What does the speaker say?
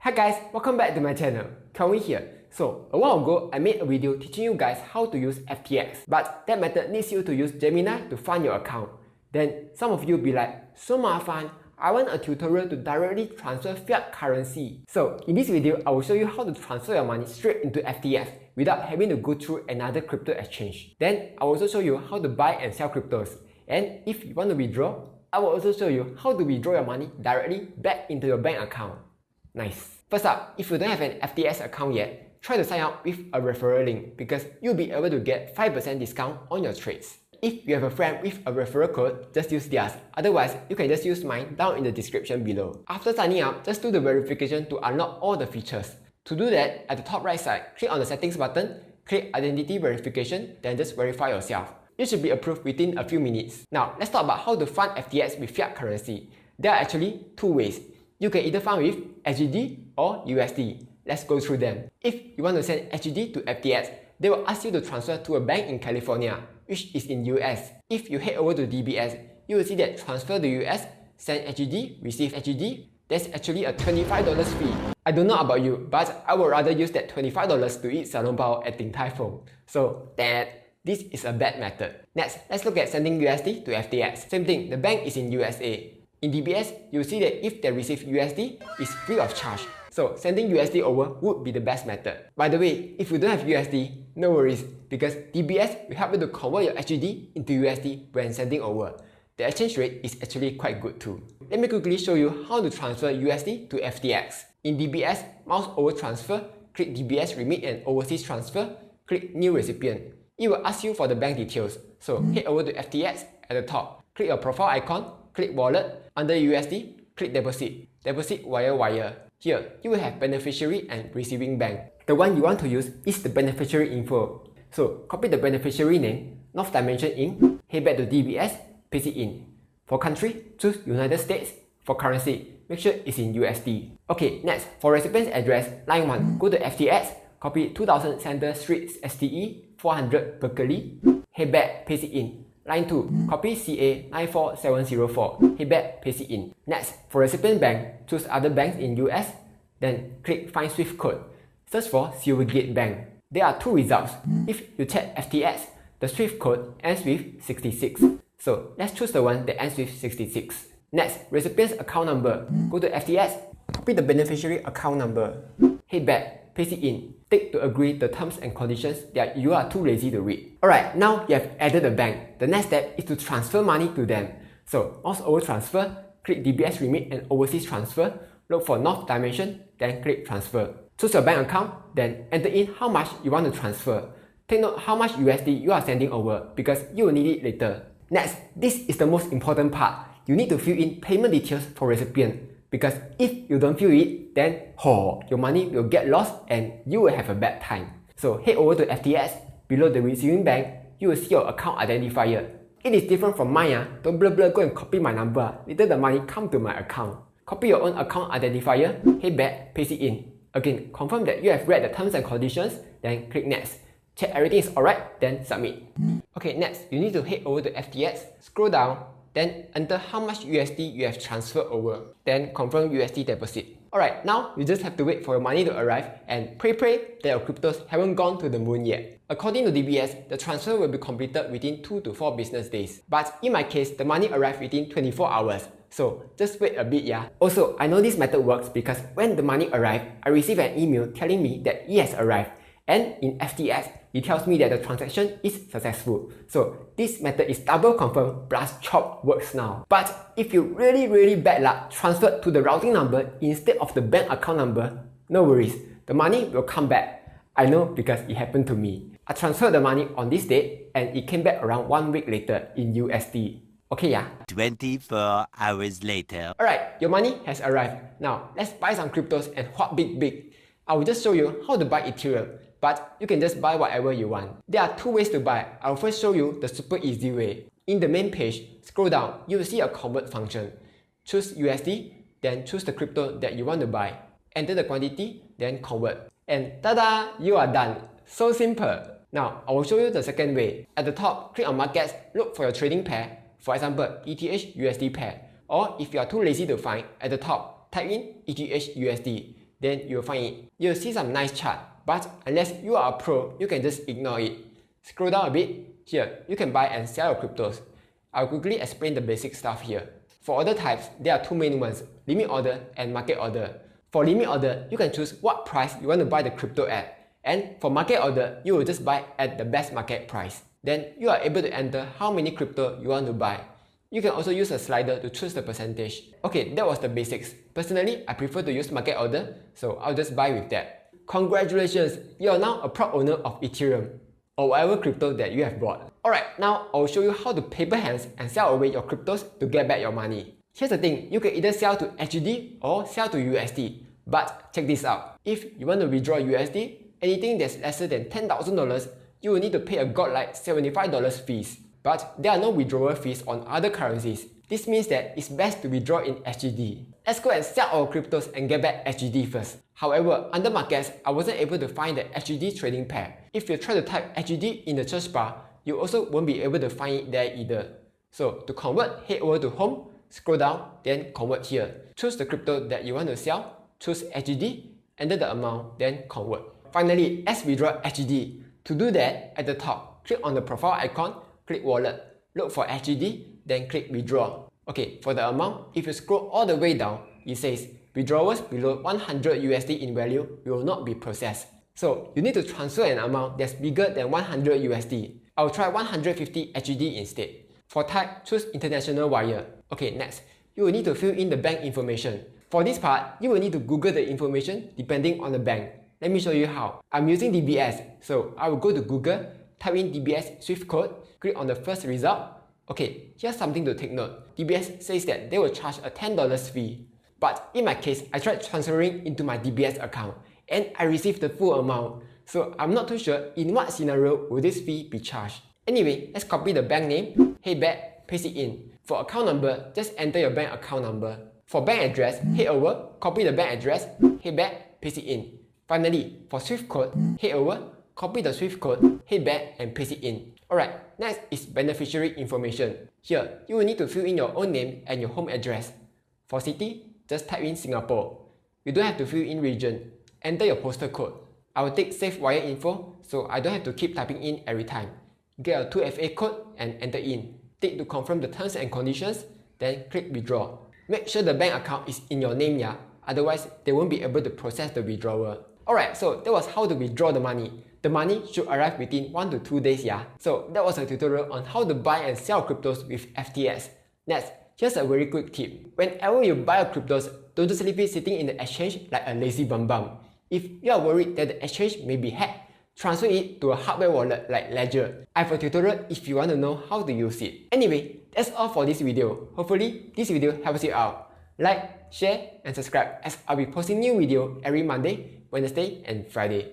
Hi guys, welcome back to my channel. Kelvin here. So, a while ago, I made a video teaching you guys how to use FTX, but that method needs you to use Gemini to fund your account. Then, some of you be like, so mafan, I want a tutorial to directly transfer fiat currency. So, in this video, I will show you how to transfer your money straight into FTX without having to go through another crypto exchange. Then, I will also show you how to buy and sell cryptos. And if you want to withdraw, I will also show you how to withdraw your money directly back into your bank account. Nice. First up, if you don't have an FTX account yet, try to sign up with a referral link because you'll be able to get 5% discount on your trades. If you have a friend with a referral code, just use theirs. Otherwise, you can just use mine down in the description below. After signing up, just do the verification to unlock all the features. To do that, at the top right side, click on the settings button, click identity verification, then just verify yourself. You should be approved within a few minutes. Now, let's talk about how to fund FTX with fiat currency. There are actually two ways. You can either fund with SGD or USD. Let's go through them. If you want to send SGD to FTX, they will ask you to transfer to a bank in California, which is in US. If you head over to DBS, you will see that transfer to US, send SGD, receive SGD, there's actually a $25 fee. I don't know about you, but I would rather use that $25 to eat Xiaolong Bao at Din Tai Fung. So this is a bad method. Next, let's look at sending USD to FTX. Same thing, the bank is in USA. In DBS, you'll see that if they receive USD, it's free of charge. So sending USD over would be the best method. By the way, if you don't have USD, no worries, because DBS will help you to convert your SGD into USD when sending over. The exchange rate is actually quite good too. Let me quickly show you how to transfer USD to FTX. In DBS, mouse over transfer, click DBS remit and overseas transfer, click new recipient. It will ask you for the bank details. So head over to FTX at the top, click your profile icon, click wallet, under USD, click deposit, deposit wire. Here, you will have beneficiary and receiving bank. The one you want to use is the beneficiary info. So copy the beneficiary name, North Dimension Inc., head back to DBS, paste it in. For country, choose United States. For currency, make sure it's in USD. Okay, next, for recipient's address, line 1, go to FTX, copy 2000 Center Street STE 400 Berkeley, head back, paste it in. Line 2, copy CA 94704, head back, paste it in. Next, for recipient bank, choose other banks in US, then click find Swift code. Search for Silvergate Bank. There are two results. If you check FTX, the Swift code ends with 66. So let's choose the one that ends with 66. Next, recipient's account number. Go to FTX, copy the beneficiary account number, head back, paste it in. Tick to agree the terms and conditions that you are too lazy to read. Alright, now you have added a bank. The next step is to transfer money to them. So, mouse over transfer, click DBS remit and overseas transfer, look for North Dimension, then click transfer. Choose your bank account, then enter in how much you want to transfer. Take note how much USD you are sending over because you will need it later. Next, this is the most important part. You need to fill in payment details for recipient. Because if you don't fill it, then your money will get lost and you will have a bad time. So head over to FTX, below the receiving bank, you will see your account identifier. It is different from mine, don't go and copy my number, later the money come to my account. Copy your own account identifier, head back, paste it in. Again, confirm that you have read the terms and conditions, then click next. Check everything is alright, then submit. Okay, next, you need to head over to FTX, scroll down, then enter how much USD you have transferred over. Then confirm USD deposit. Alright, now you just have to wait for your money to arrive and pray that your cryptos haven't gone to the moon yet. According to DBS, the transfer will be completed within 2 to 4 business days. But in my case, the money arrived within 24 hours. So just wait a bit, yeah. Also, I know this method works because when the money arrived, I received an email telling me that it has arrived. And in FTX, it tells me that the transaction is successful. So this method is double confirmed plus chop works now. But if you really bad luck transferred to the routing number instead of the bank account number, no worries, the money will come back. I know because it happened to me. I transferred the money on this date and it came back around 1 week later in USD. Okay, yeah. 24 hours later. Alright, your money has arrived. Now, let's buy some cryptos and what big. I will just show you how to buy Ethereum. But you can just buy whatever you want. There are two ways to buy. I will first show you the super easy way. In the main page, scroll down, you will see a convert function. Choose USD, then choose the crypto that you want to buy. Enter the quantity, then convert. And tada! You are done. So simple. Now, I will show you the second way. At the top, click on markets, look for your trading pair. For example, ETH USD pair. Or if you are too lazy to find, at the top, type in ETH USD. then you'll find it. You'll see some nice chart, but unless you are a pro, you can just ignore it. Scroll down a bit. Here, you can buy and sell your cryptos. I'll quickly explain the basic stuff here. For order types, there are two main ones, limit order and market order. For limit order, you can choose what price you want to buy the crypto at. And for market order, you will just buy at the best market price. Then you are able to enter how many crypto you want to buy. You can also use a slider to choose the percentage. Okay, that was the basics. Personally, I prefer to use market order, so I'll just buy with that. Congratulations, you are now a proud owner of Ethereum, or whatever crypto that you have bought. Alright, now I'll show you how to paper hands and sell away your cryptos to get back your money. Here's the thing, you can either sell to HGD or sell to USD. But check this out, if you want to withdraw USD, anything that's lesser than $10,000, you will need to pay a godlike $75 fees. But there are no withdrawal fees on other currencies. This means that it's best to withdraw in HGD. Let's go and sell our cryptos and get back HGD first. However, under markets, I wasn't able to find the HGD trading pair. If you try to type HGD in the search bar, you also won't be able to find it there either. So to convert, head over to home, scroll down, then convert here. Choose the crypto that you want to sell, choose HGD, enter the amount, then convert. Finally, let's withdraw HGD. To do that, at the top, click on the profile icon, click wallet, look for HGD, then click withdraw. Okay, for the amount, if you scroll all the way down, it says withdrawals below 100 USD in value will not be processed. So you need to transfer an amount that's bigger than 100 USD. I'll try 150 HGD instead. For type, choose international wire. Okay, next, you will need to fill in the bank information. For this part, you will need to Google the information depending on the bank. Let me show you how. I'm using DBS, so I will go to Google, type in DBS Swift code, click on the first result. Okay, here's something to take note. DBS says that they will charge a $10 fee. But in my case, I tried transferring into my DBS account and I received the full amount. So I'm not too sure in what scenario will this fee be charged. Anyway, let's copy the bank name, head back, paste it in. For account number, just enter your bank account number. For bank address, head over, copy the bank address, head back, paste it in. Finally, for Swift code, head over, copy the Swift code, head back and paste it in. Alright, next is beneficiary information. Here, you will need to fill in your own name and your home address. For city, just type in Singapore. You don't have to fill in region. Enter your postal code. I will take save wire info, so I don't have to keep typing in every time. Get a 2FA code and enter in. Tick to confirm the terms and conditions, then click withdraw. Make sure the bank account is in your name, yeah? Otherwise, they won't be able to process the withdrawal. Alright, so that was how to withdraw the money. The money should arrive within 1 to 2 days, yeah? So that was a tutorial on how to buy and sell cryptos with FTX. Next, here's a very quick tip. Whenever you buy a cryptos, don't just leave it sitting in the exchange like a lazy bum bum. If you are worried that the exchange may be hacked, transfer it to a hardware wallet like Ledger. I have a tutorial if you want to know how to use it. Anyway, that's all for this video. Hopefully, this video helps you out. Like, share, and subscribe as I'll be posting new video every Monday, Wednesday, and Friday.